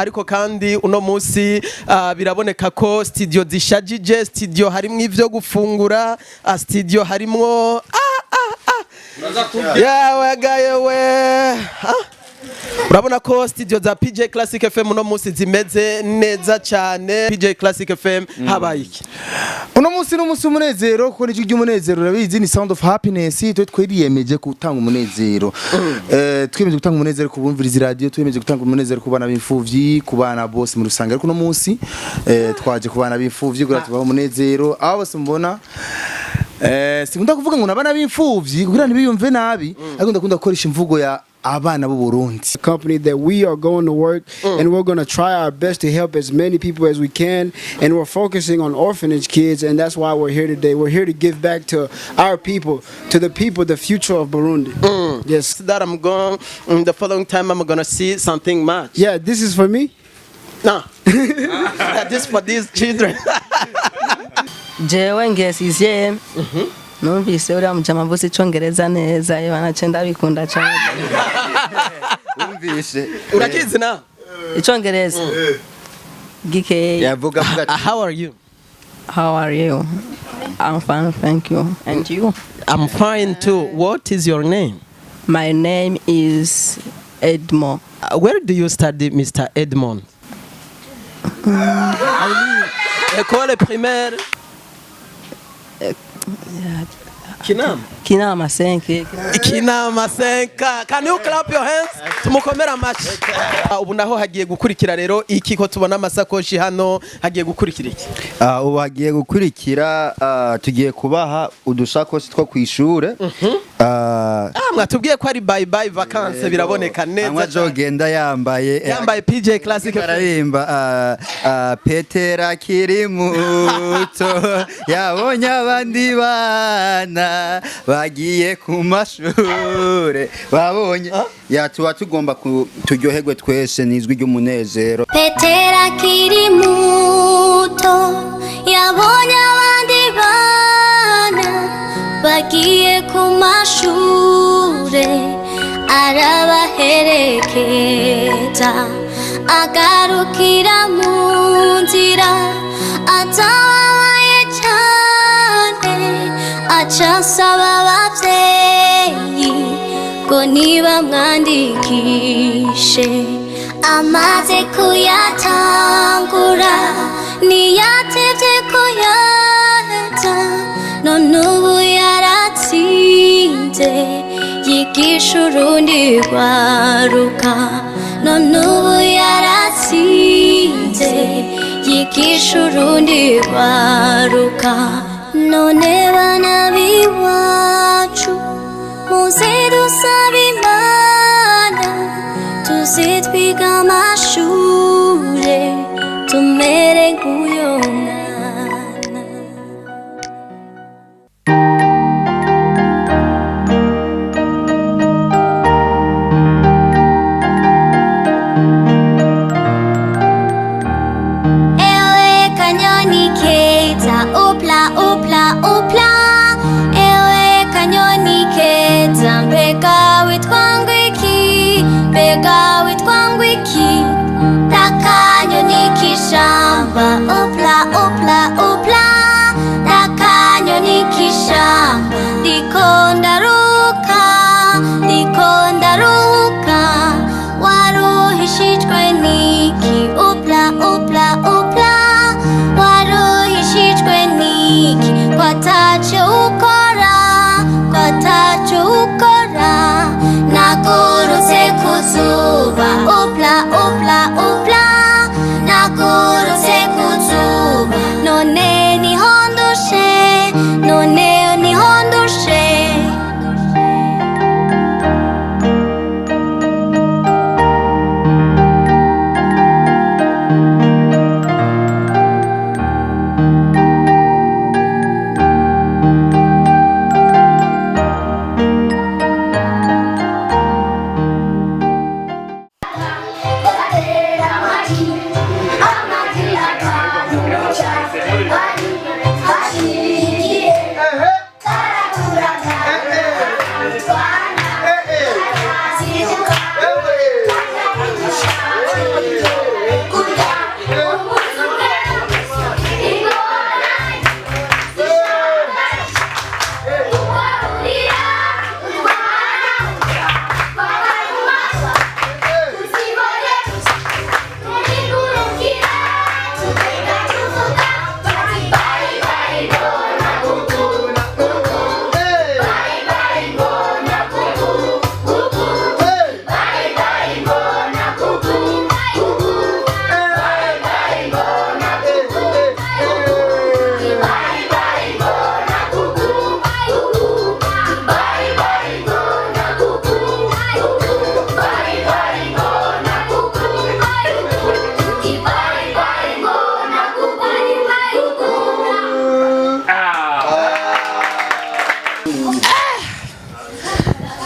ariko kandi uno musi biraboneka ko studio zishajije, studio harimwo ivyo gufungura, studio harimwo yawe gayewe urabona ko studio za PJ Classic FM uno musi zimeze neza cyane. PJ Classic FM habaye iki uno musi n'umusi umunezero kuko n'ijwi ry'umunezero urabizi ni sound of happiness. Twe twiriyemeje gutanga umunezero, twiyemeje gutanga umunezero ku bumviriza radio, twiyemeje gutanga umunezero ku bana b'imfuvyi, ku bana bose mu rusanga. Ariko uno musi twaje ku bana b'imfuvyi kugira tubaho umunezero. Abo bose mbona sikunda kuvuga ngo nabana b'imfuvyi kugira ntibiyumve nabi, ariko ndakunda gukoresha imvugo ya ABANA b'u Burundi. Company that we are going to work and we're going to try our best to help as many people as we can, and we're focusing on orphanage kids, and that's why we're here today. We're here to give back to our people, to the people, the future of Burundi. Yes. That I'm going the following time I'm going to see something much. Yeah, this is for me. No. This for these children. Jewe ngesiye numvise uriya mujama mvuze icongereza neza banacenda bikunda cyane. Umvise urakizi na icongereza gike yavuga how are you? How are you? I'm fine, thank you. And you? I'm fine too. What is your name? My name is Edmond. Where do you study, Mr. Edmond? École primaire. Kinama 5. Kinama 5. Can you clap your hands? Tumukomera amashi. Ubu naho hagiye gukurikira rero iki ko tubona amasakoshi hano hagiye gukurikira iki? Ubu hagiye gukurikira tugiye kubaha udusakoshi two kwishure. Mwatubwiye ko ari bye bye vacances biraboneka neza. Amazogenda yambaye PJ Classic bararimba Petera kiri muto yabonye abandi bana bagiye ku mashure babonye yatuba tugomba turyoherwe twese nizwi ry'umunezero. Petera kiri muto yabonye abandi bana bagiye ku mashure arabaherekeza agarukira mu nzira atabaye cyane acasaba abavyeyi ngo nibamwandikishe amaze kuyatangura niyatevye kuyaheza none ubu yaratsinze yigisha urundi rwaruka none ubu yaratsinze yigisha urundi rwaruka none bana b'iwacu muze dusaba Imana tuze twiga amashure tumere nk'uyo mwana. Ewe kanyoni keza upla upla upla, ewe kanyoni keza mbega witwa ngwiki, mbega witwa ngwiki, takanyoni kishamba upla upla upla, takanyoni kishamba ndikondaruka ndikondaruka waruhishijwe niki upla upla upla waruhishijwe niki kwatacho ukora kwatacho ukora nagurutse kuzuba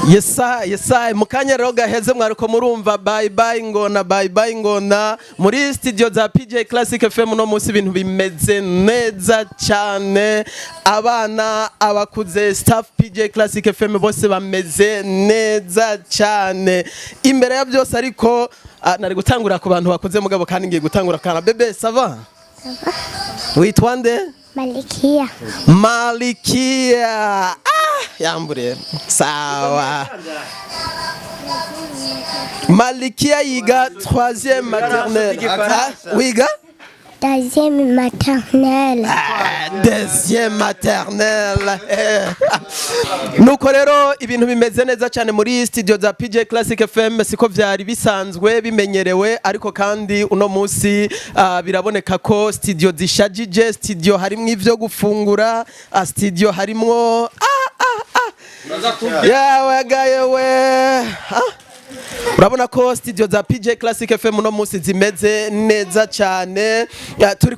Yesa mukanya rero gaheze mwariko murumva bye bye ngona muri studio za PJ Classic FM no musi ibintu bimeze neza cyane abana abakuze staff PJ Classic FM bose bameze neza cyane imbere ya byose ariko nari gutangura ku bantu bakuze mugabo kandi ngiye gutangura kana bebe sava witwa nde Malikia yambure sawa Malikia yiga 3e maternelle wiga Deuxième maternelle. Deuxième maternelle. Nuko rero ibintu bimeze neza cyane muri studio za PJ Classic FM siko vyari bisanzwe bimenyerewe ariko kandi uno musi biraboneka ko studio zishajije studio harimwo ivyo gufungura studio harimwo yawe gayewe urabona ko studio za PJ Classic FM no musi zimeze neza cyane turi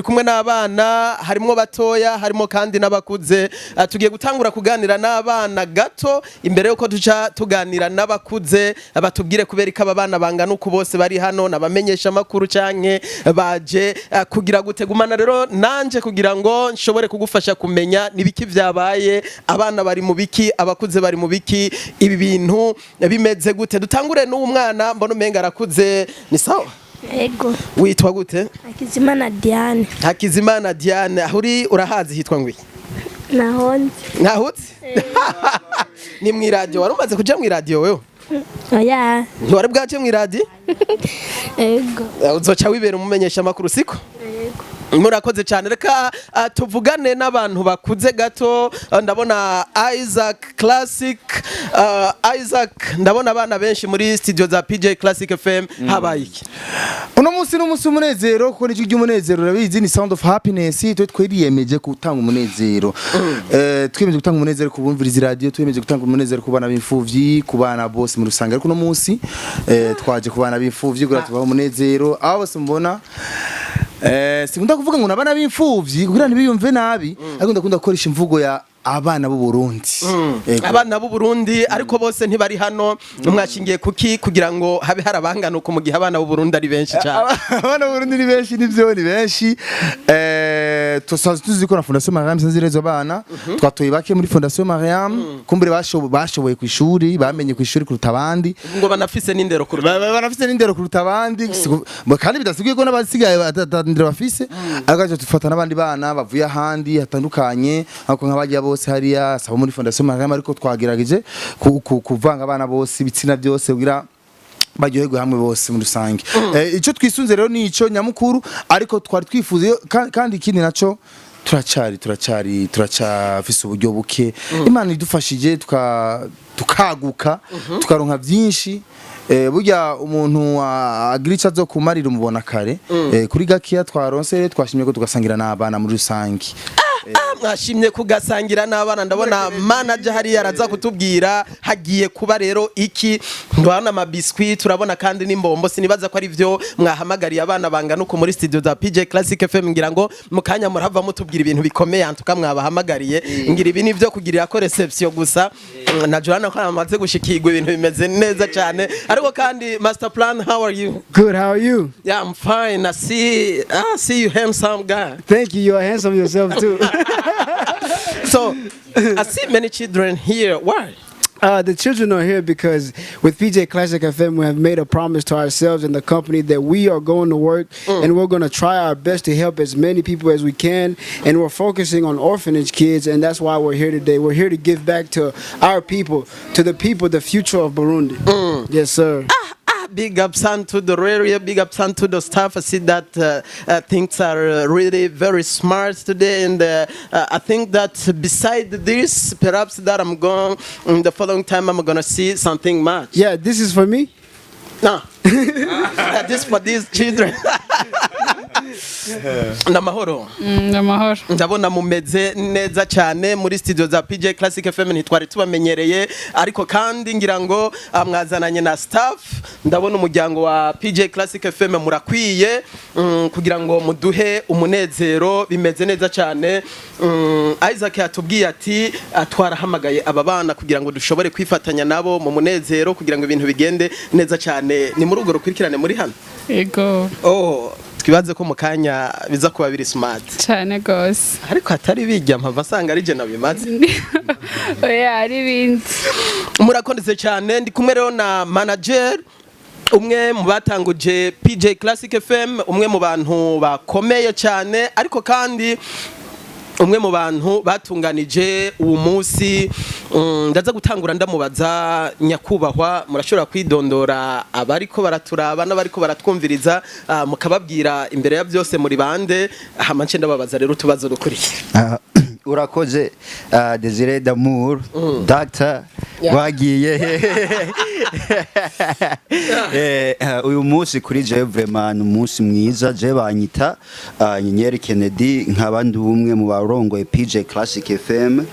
kumwe n'abana harimo batoya harimo kandi n'abakuze tugiye gutangura kuganira n'abana gato imbere yuko tuca tuganira n'abakuze batubwire kubera ko abana bangana uko bose bari hano nabamenyesha amakuru canke baje kugira gutegumana rero nanje kugira ngo nshobore kugufasha kumenya nibiki vyabaye abana bari mu biki abakuze bari mu biki ibi bintu bimeze gute dutangure n'umwana mbona umenga arakuze ni sawa Ego. Witwa gute? Hakizimana Diane. Ahuri urahazi hitwa ngwi? Nahutse? Ni mu radio warumaze kuja mu radio wewe? Oya. Ntiwari bwaje mu radio? Ego. Uzoca wibera umumenyesha makuru siko? Ego. Murakoze cyane reka tuvugane n'abantu bakuze gato ndabona Isaac Classic Isaac ndabona abana benshi muri studio za PJ Classic FM habaye iki uno munsi n'umunsi umunezero kuko n'icyo cy'umunezero urabizi ni sound of happiness twiriyemeje gutanga umunezero twiyemeje gutanga umunezero ku bumviriza radio twiyemeje gutanga umunezero ku bana b'imfuvyi ku bana bose muri rusanga ariko uno munsi twaje ku bana b'imfuvyi gura tubaho umunezero abo bose mbona sikunda kuvuga ngo nabana b'imfuvyi kugira ntibiyumve nabi ariko ndakunda gukoresha imvugo ya abana b'u Burundi abana b'u Burundi ariko bose ntibari hano mwashingiye kuki kugira ngo habe harabangana uko mu gihe abana b'u Burundi ari benshi cyane abana b'u Burundi ni benshi nivyo ni benshi tuzi ko na Fondation Mariam sanzirezo abana twatoye bake muri Fondation Mariam kumbure bashoboye ku ishuri bamenye ku ishuri kuruta abandi ngo banafise n'indero kuruta abandi kandi bidasigaye ko n'abasigaye batandira bafise ariko tufata n'abandi bana bavuye ahandi hatandukanye ako nk'abajya bose hariya sabo muri Fondation Mariam ariko twagerageje kuvanga abana bose ibitsina byose kugira baryoherwe hamwe bose muri rusange ico twisunze rero ni ico nyamukuru ariko twari twifuze kandi ikindi naco turacafise uburyo buke Imana idufashije tukaguka tukaronka byinshi burya umuntu agira icyo azokumarira umubona kare kuri gakiya twaronse twashimye ko tugasangira n'abana muri rusange mwashimye kugasangira n'abana ndabona manager hari yaraza kutubwira hagiye kuba rero iki ndabona amabiscuit turabona kandi n'imbombo sinibaza ko ari byo mwahamagariye abana bangana uko muri studio za PJ Classic FM ngira ngo mukanya murava mutubwira ibintu bikomeye antuka mwabahamagariye ngira ibi nivyo kugirira ko reception gusa na Joanna ko amaze gushikirwa ibintu bimeze neza cyane ariko kandi master plan how are you? Good, how are you? Yeah, I'm fine. I see you handsome guy. Thank you, you're handsome yourself too. So, I see many children here. Why? The children are here because with PJ Classic FM we have made a promise to ourselves and the company that we are going to work and we're going to try our best to help as many people as we can, and we're focusing on orphanage kids, and that's why we're here today. We're here to give back to our people, to the people, the future of Burundi. Yes, sir. Big up son to the area, big up son to the staff. I see that things are really very smart today, and I think that beside this, perhaps that I'm going in the following time I'm gonna see something much. Yeah, this is for me. No, this for these children. namahoro Amahoro. ndabona mumeze neza cyane muri studio za PJ Classic FM ntitwari tubamenyereye ariko kandi ngira ngo mwazananye na staff ndabona umuryango wa PJ Classic FM murakwiye kugira ngo muduhe umunezero bimeze neza cyane. Isaac yatubwiye ati twarahamagaye aba bana kugira ngo dushobore kwifatanya nabo mu munezero kugira ngo ibintu bigende neza cyane. Ni muri urwo rukurikirane muri hano Ego. twibaze ko mukanya biza kuba biri smart Cyane gose. ariko hatari bijya mpava asanga ari je nabimaze. Oya ari bindi. Murakondetse cyane ndi kumwe rero na manager umwe mu batanguje PJ Classic FM, umwe mu bantu bakomeye cyane ariko kandi umwe mu bantu batunganije uwo munsi. Ndaza gutangura ndamubaza nyakubahwa, murashobora kwidondora abariko baraturaba n'abariko baratwumviriza mukababwira imbere ya byose muri bande hamance ndababaza rero tubazo rukurikira. Urakoze Desire d'amour Doctor wagiye uyu munsi kuri je vraiment umunsi mwiza je banyita Nyenyeri Kennedy nk'abandi umwe mu barongoye PJ Classic FM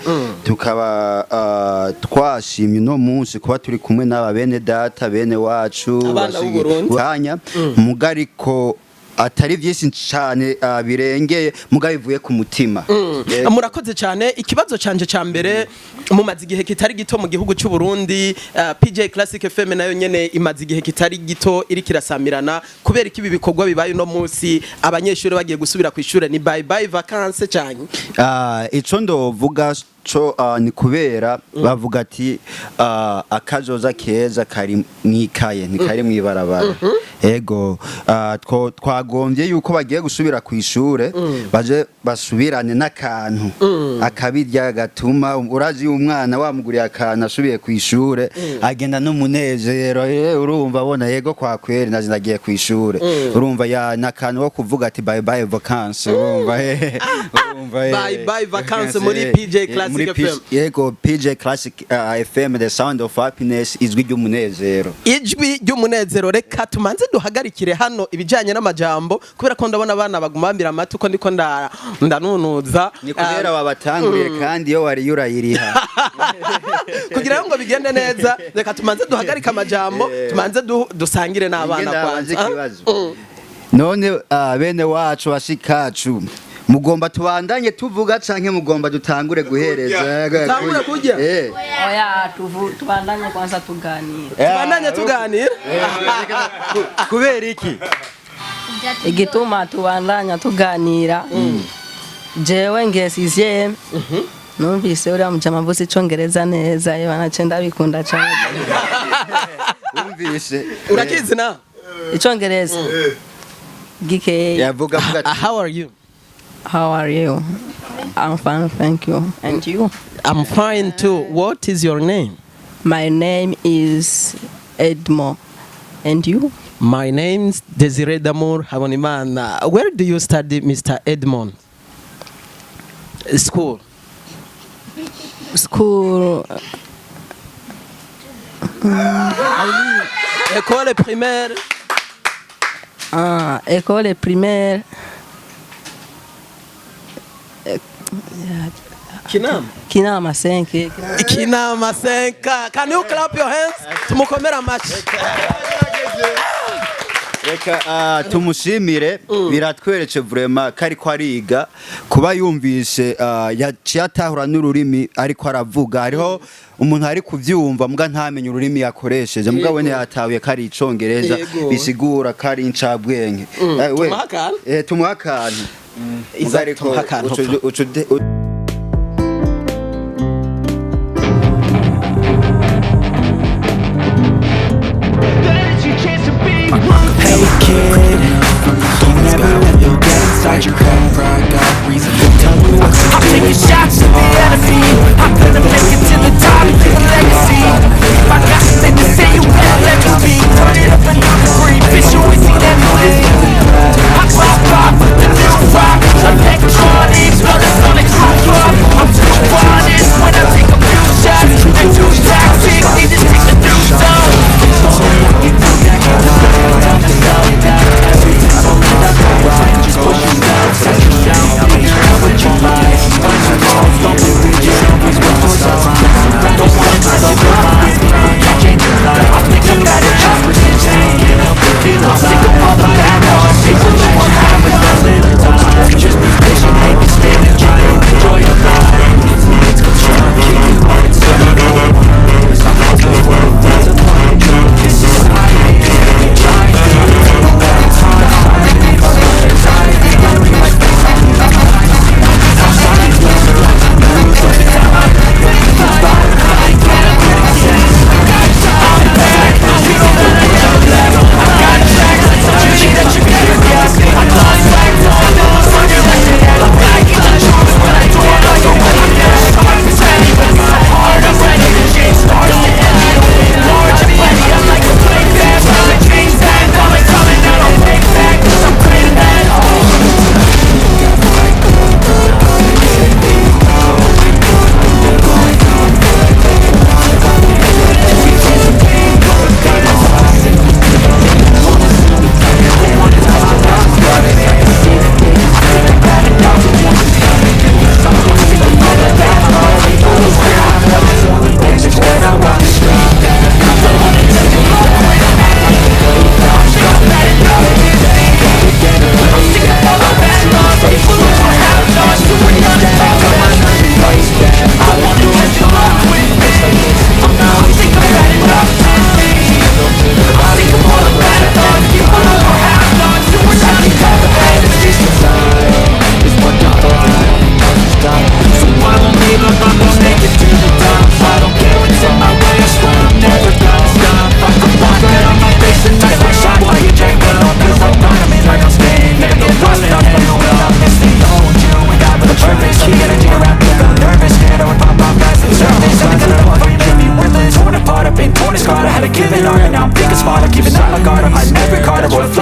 tukaba twashimye no munsi kuba turi kumwe n'aba bene data bene wacu bashiganya mugariko atari byinshi cyane birengeye mugabe bivuye ku mutima. Murakoze cyane. Ikibazo canje ca mbere mumaze igihe kitari gito mu gihugu cy'u Burundi, PJ Classic FM nayo nyene imaze igihe kitari gito iri kirasamirana kubera iki bibikorwa bibaye no munsi abanyeshuri bagiye gusubira ku ishure ni bye bye vacances cyane. Ico ndovuga co ni kubera bavuga ati akazoza keza kari mwikaye ntikari mwibarabara. Ego twagombye yuko bagiye gusubira ku ishure baje basubirane n'akantu akabirya gatuma urazi umwana wamuguriye akantu asubiye ku ishure agenda n'umunezero. Urumva abona yego kwa kweri nazi nagiye ku ishure urumva ya nakantu wo kuvuga ati bye bye vacances. Urumva bye bye vacances muri PJ Classic FM. Yego PJ Classic FM, the sound of happiness, ijwi ry'umunezero. Ijwi ry'umunezero. Reka tumanze duhagarikire hano ibijanye n'amajambo kubera ko ndabona abana bagumambira amatu ko ndiko ndanunuza ni kubera babatanguriye kandi yo wari yurayiriha kugira ngo bigende neza. Reka tumanze duhagarika amajambo tumanze dusangire n'abana kwanza. None bene wacu bashikacu mugomba tubandanye tuvuga canke mugomba dutangure guhereza tangure kujya Oya tubandanye kwanza tuganira. Tubandanye tuganira kubera iki Igituma tubandanya tuganira jewe ngesize numvise uriya mujama mvuze icongereza neza yabana cenda bikunda cyane. umvise urakizi na Icongereza gike yavuga how are you? How are you? I'm fine, thank you. And you? I'm fine too. What is your name? My name is Edmo. And you? My name's Desire d'Amour Habonimana. Where do you study, Mr. Edmond? School. School. École primaire. École primaire. Kinama 5. Kinama 5. Can you clap your hands? Tumukomera amashi. Reka tumushimire biratweretse vraiment kari kwariga kuba yumvise yatahura n'ururimi ariko aravuga hariho umuntu ari kuvyumva muga ntamenye ururimi yakoresheje muga we yatahuye kari icongereza bisigura kari incabwenge. Tumuhakana izariko kid, don't ever let them get inside your head. Tell me what to do. I'm taking shots at the enemy. I'm gonna make it to the top, leave a legacy. If I got something to say, you better let me be. Turn it up a new degree, bitch, you ain't seen anything. I pop with the new rock. Electronics, brothers on the crew club. I'm too honest when I take a few shots. And too toxic, need to take the news down.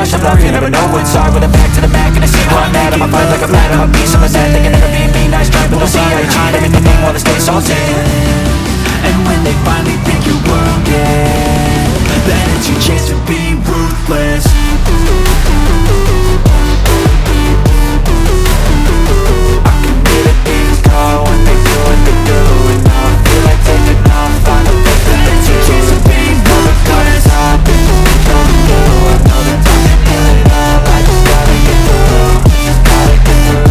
rush of love, you never know what's hard. With a back to the mat, gonna see where I'm at. I'ma fight like a lad, I'ma be someone's at. They can never be me, nice try, but they'll see I cheat. Everything they wanna stay salty. And when they finally think you're wounded, then it's your chance to be ruthless. I can hear the beats call when they do what they do. And now I feel like taking off, find a place that it's your chance to be ruthless. I know that time can heal it all. I just gotta get through. Just gotta get through.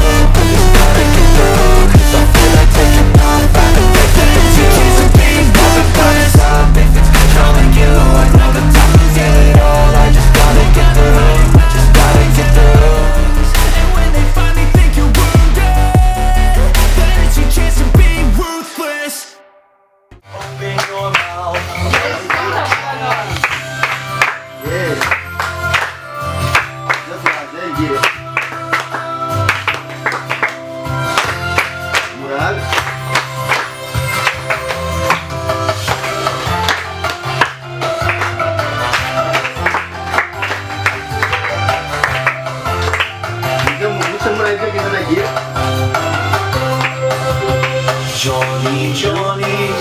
Just gotta get through. Cause I feel like taking off, find a place that it's your chance to be ruthless. If it's controlling you, I know that time can heal it all. I just gotta get through. Just gotta get through. And when they finally think you're wounded, then it's your chance to be ruthless. Open your mouth. Yeah. That's what I said, get it. Murad. Muchas maravillas que están aquí. Johnny, Johnny.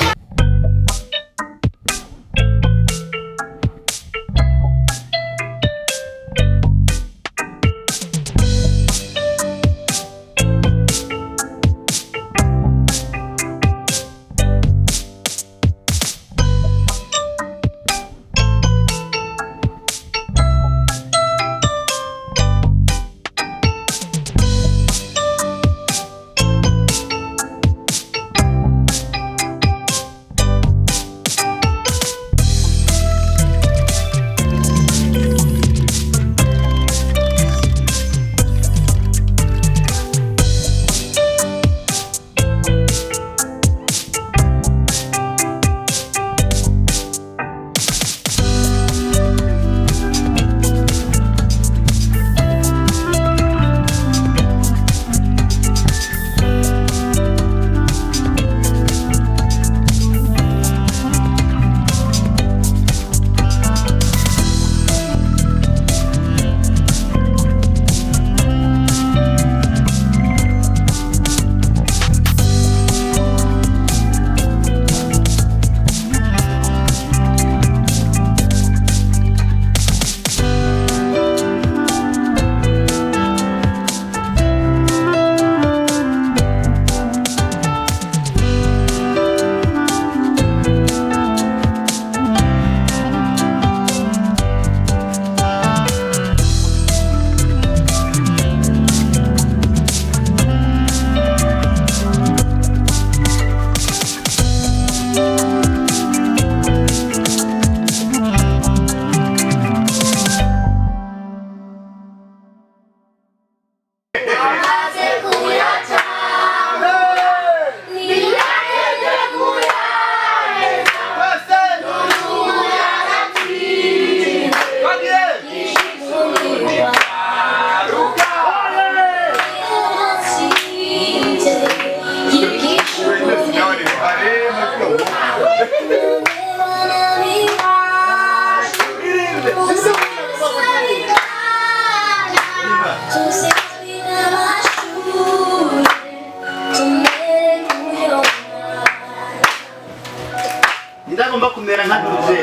Ndagomba kumera nka Duze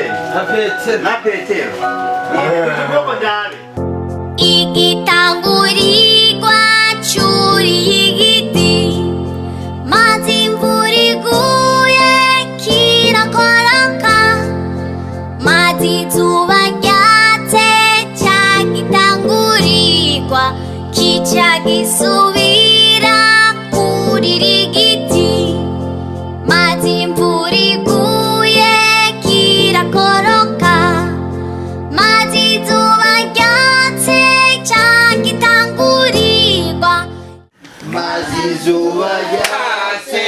na Petero ubwoko ndabe igitangurigwa cyuri igiti mazi imvura iguye kirakoraka mazi izuba ryatse cyagitangurirwa kica gisubira kurira igiti mazi imvura iguye kirakoroka mazi izuba ryatse cyagitangurirwa mazi izuba ryatse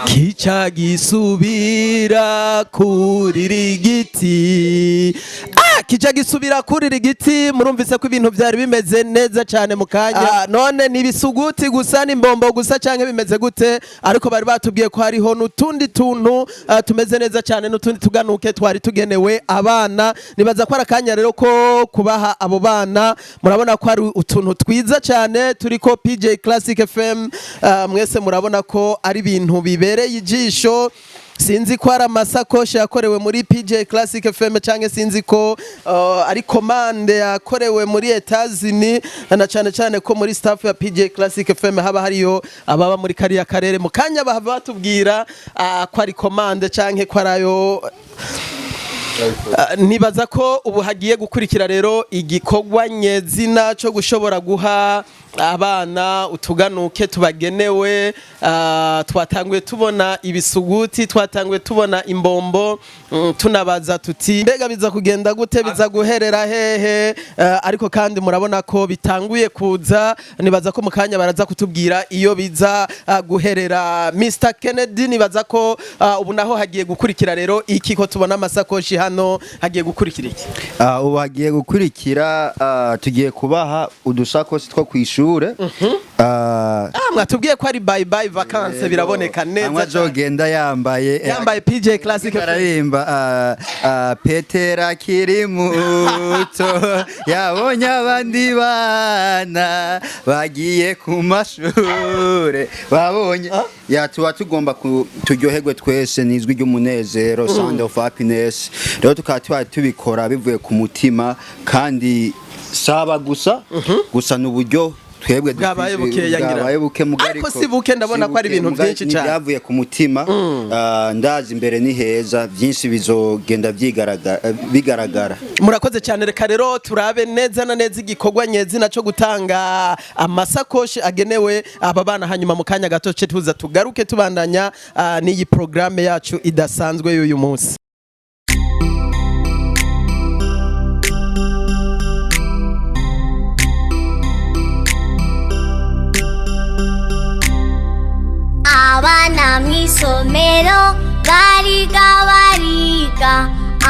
kica gisubira kurira igiti. kija gisubira kurira igiti murumvise ko ibintu byari bimeze neza cyane mu kanya none nibisuguti gusa n'imbombo gusa canke bimeze gute ariko bari batubwiye ko hariho nutundi tuntu tumeze neza cyane nutundi tuganuke twari tugenewe abana nibaza ko arakanya rero ko kubaha abo bana murabona ko ari utuntu twiza cyane turiko PJ Classic FM mwese murabona ko ari ibintu bibereye ijisho sinzi ko ari amasakoshi yakorewe muri PJ Classic FM canke sinzi ko ari komande yakorewe muri Etazini na cyane ko muri staff ya PJ Classic FM haba hariyo ababa muri kariya karere mu kanya bahava batubwira ko ari komande canke ko arayo nibaza ko ubu hagiye gukurikira rero igikorwa nyezina cyo gushobora guha abana utuganuke tubagenewe twatanguye tubona ibisuguti twatanguye tubona imbombo tunabaza tuti mbega biza kugenda gute biza guherera hehe ariko kandi murabona ko bitanguye kuza nibaza ko mukanya baraza kutubwira iyo biza guherera Mr Kennedy nibaza ko ubu naho hagiye gukurikira rero iki ko tubona amasakoshi hano hagiye gukurikira iki ubu hagiye gukurikira tugiye kubaha udusakoshi two kwishyura mwatubwiye ko ari bye bye vacances biraboneka neza amajogenda yambaye PJ Classic ararimba Petera kiri muto yabonye abandi bana bagiye ku mashure babonye tuba tugomba turyoherwe twese nizwi ry'umunezero sound of happiness rero tukaba tubikora bivuye ku mutima kandi saba gusa n'uburyo twebwe bwabaye buke mugariko ariko si buke ndabona ko ari ibintu byinshi cyane byavuye ku mutima ndazi imbere ni heza byinshi bizogenda bigaragara murakoze cyane reka rero turabe neza na neza igikorwa nyezina cyo gutanga amasakoshi agenewe aba bana hanyuma mu kanya gato cyo tuza tugaruke tubandanya n'iyi programme yacu idasanzwe y'uyu munsi Abana mw'isomero bariga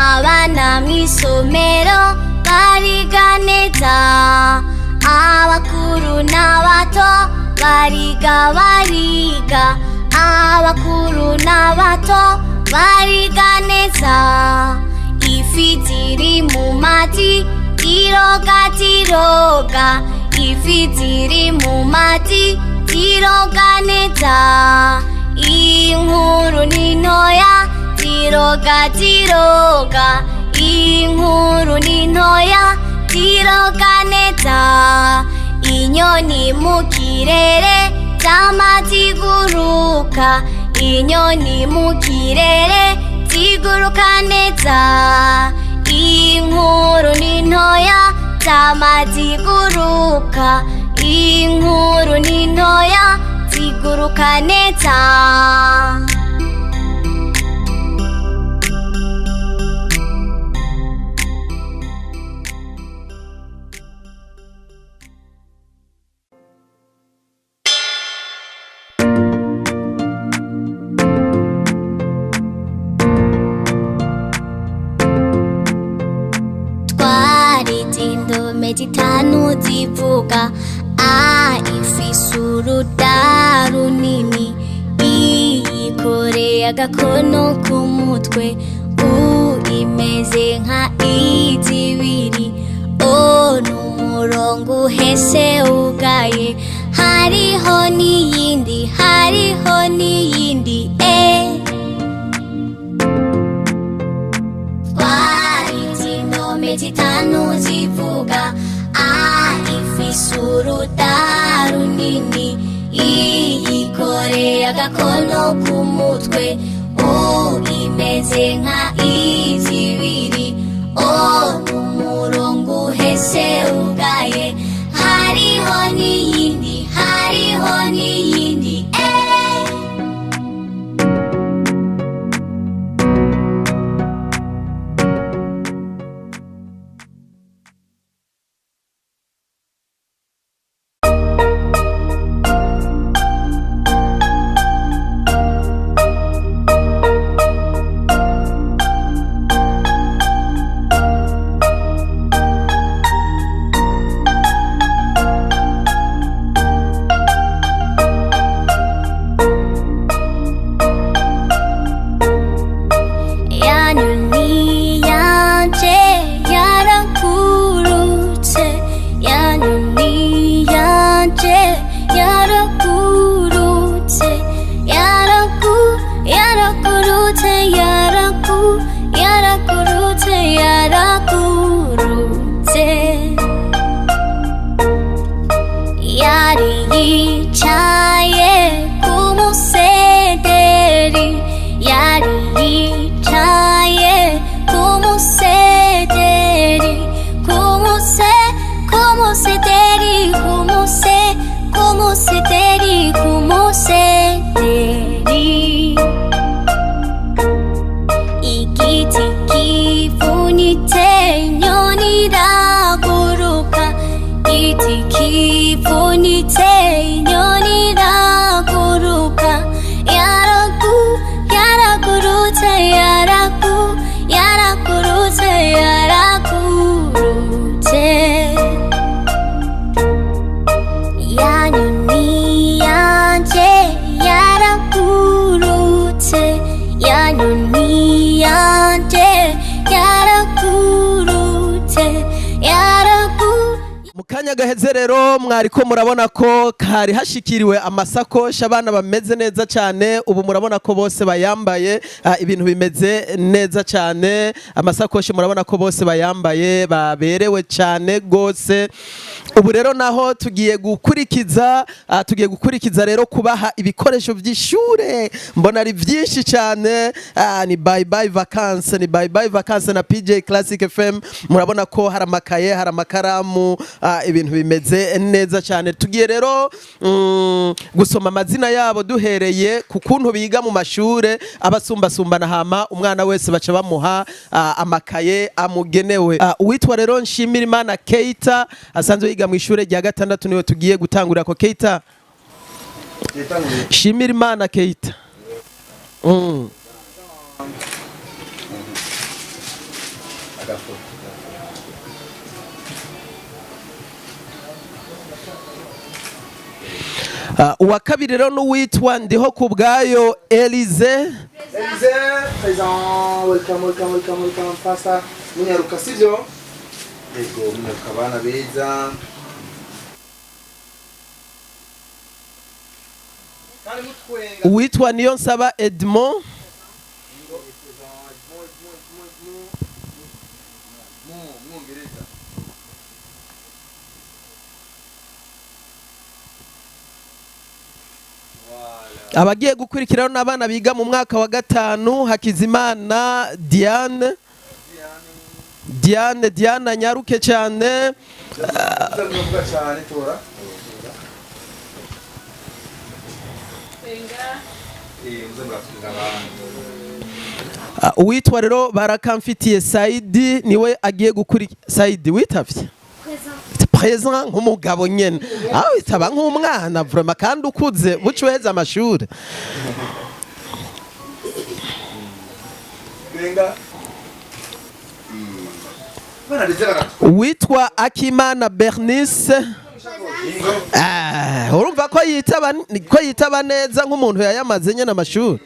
abana mw'isomero bariga neza abakuru n'abato bariga abakuru n'abato bariga neza ifi ziri mu mati iroga ifi ziri mu mati ziroga neza inkuru ni ntoya ziroga inkuru ni ntoya ziroga neza inyoni mu kirere zama ziguruka inyoni mu kirere ziguruka neza inkuru ni ntoya zama ziguruka inkuru ni ntoya ziguruka neza indome zitanu zivuga ifise uruda runini iyikoreye agakono k'umutwe imeze nka izibiri n'umurongo uhese ugaye hariho n'iyindi twarize indome zitanu zivuga ifise uruda runini iyikoreye agakono k'umutwe imeze nka izibiri n'umurongo uhese ugaye hariho n'iyindi musi teri ku museteri igiti kifunitse inyoni iraguruka igiti kifunitse inyoni iraguruka yaragurutse yaragurutse yanyoni yanje yaragurutse yanyoni yanje yaragurutse mu kanya gaheze rero mwariko murabona ko kari hashikiriwe amasakoshi abana bameze neza cyane ubu murabona ko bose bayambaye ibintu bimeze neza cyane amasakoshi murabona ko bose bayambaye baberewe cyane gose ubu rero naho tugiye gukurikiza rero kubaha ibikoresho by'ishure mbona ari byinshi cyane ni bye bye vacances na PJ Classic FM murabona ko hari amakaye hari amakaramu ibintu bimeze neza cyane tugiye rero gusoma amazina yabo duhereye ku kuntu biga mu mashure abasumbasumbana hama umwana wese baca bamuha amakaye amugenewe uwitwa rero Nshimirimana Keita asanzwe yiga mu ishure rya gatandatu niwe tugiye gutangurira ko Keita Nshimirimana Keita uwa kabiri rero n'uwitwa ndiho ku bwayo Elize welcome pasta munyaruka sivyo yego munyaruka abana beza uwitwa Niyonsaba Edmond abagiye gukurikiraho n'abana biga mu mwaka wa gatanu Hakizimana Diane nyaruke cyane uwitwa rero barakamfitiye Saidi niwe agiye gukurikira Saidi witavye présent nk'umugabo nyene aho itaba nk'umwana vraiment kandi ukuze bucu heza amashuri witwa Akimana Bernice urumva ko yitaba neza nk'umuntu yayamaze nyene amashuri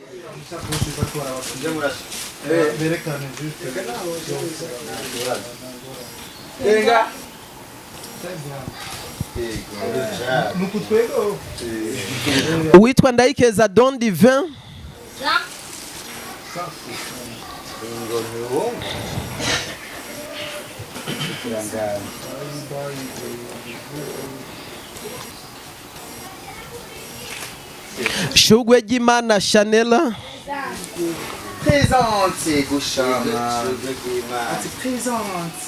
uwitwa Ndayikeza Don Divin Shugwe Gimana Chanela présente gushama ati présente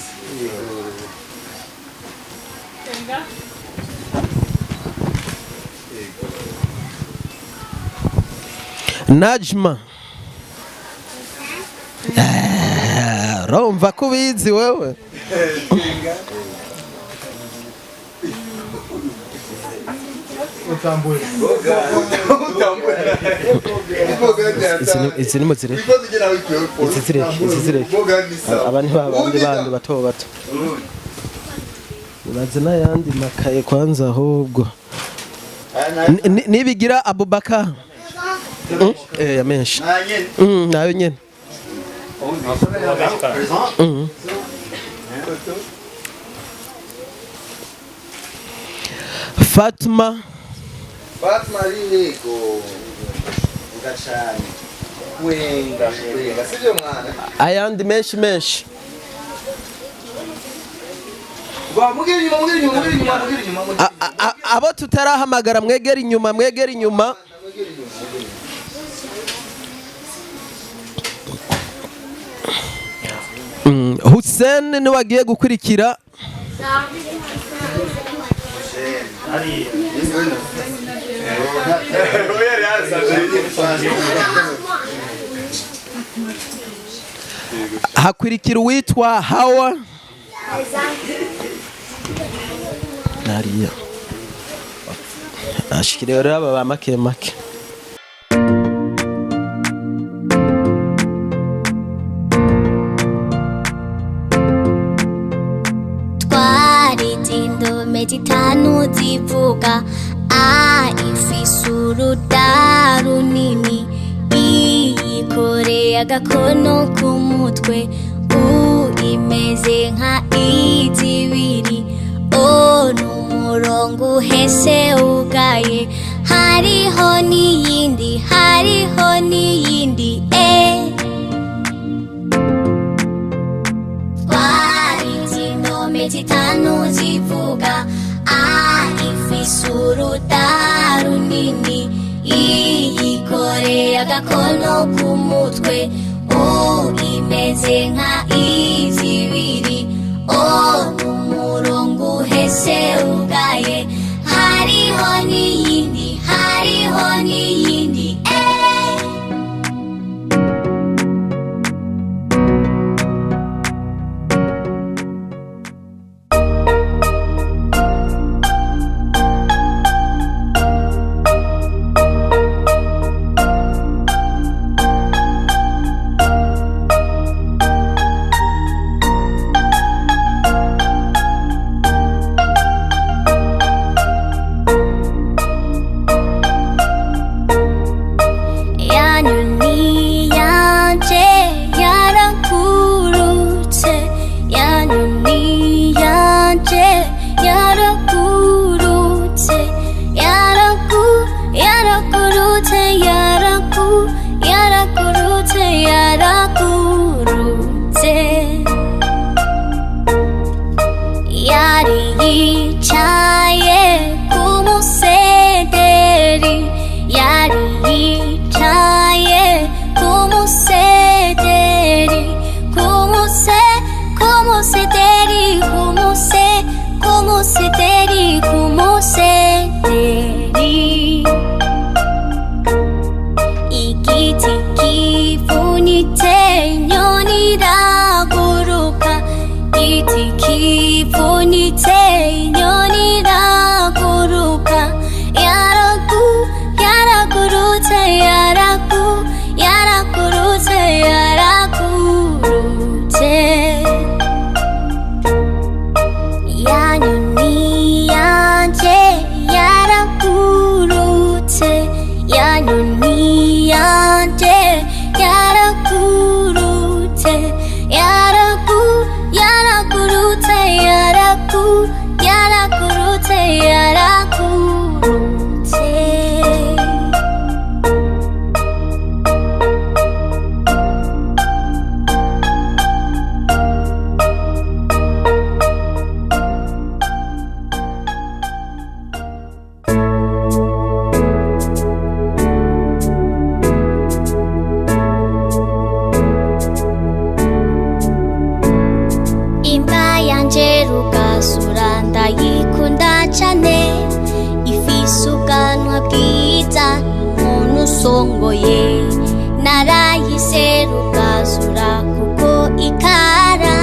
Najma romva kubizi wewe Izi ni muzire abandi bandi bato urazi n'ayandi makaye kwanza ahubwo nibigira Abubakar ya menshi nayo nyene Fatma rirego ugacane wenga sivyo mwana ayandi menshi abo tutarahamagara mwegera inyuma Hussein ni wagiye gukurikira hakurikira uwitwa Hawa nariya ashikire rero aba make make. Indome zitanu zivuga A ifise uruda runini, I ikoreye agakono k'umutwe, U imeze nka I zibiri, O n'umurongo uhese ugaye, hariho n'iyindi zitanu zivuga A ifise uruda runini, I ikoreye agakono k'umutwe, U imeze nka I zibiri, O n'umurongo uhese ugaye, hariho n'iyindi songoye narahise rukazura kuko ikara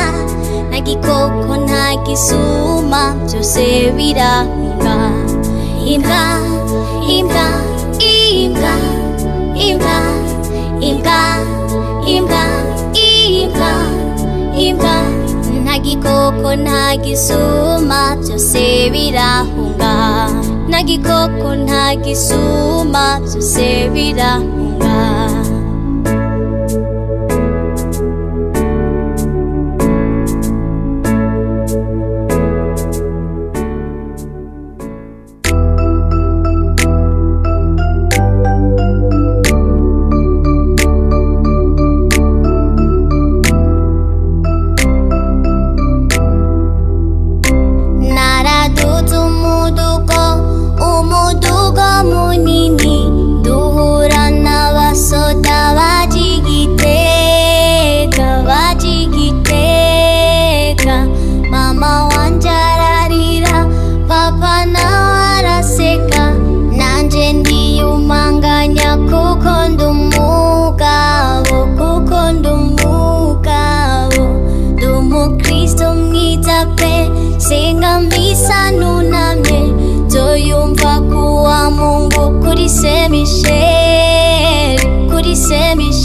nagikoko ntagisuma byose birahunga imbwa imbwa imbwa imbwa imbwa imbwa imbwa imbwa nagikoko ntagisuma byose birahunga nagikoko ntagisuma byose birahunga umudugo munini duhura n'abasoda kwa Mungu kuri Saint Michel, kuri Saint Michel.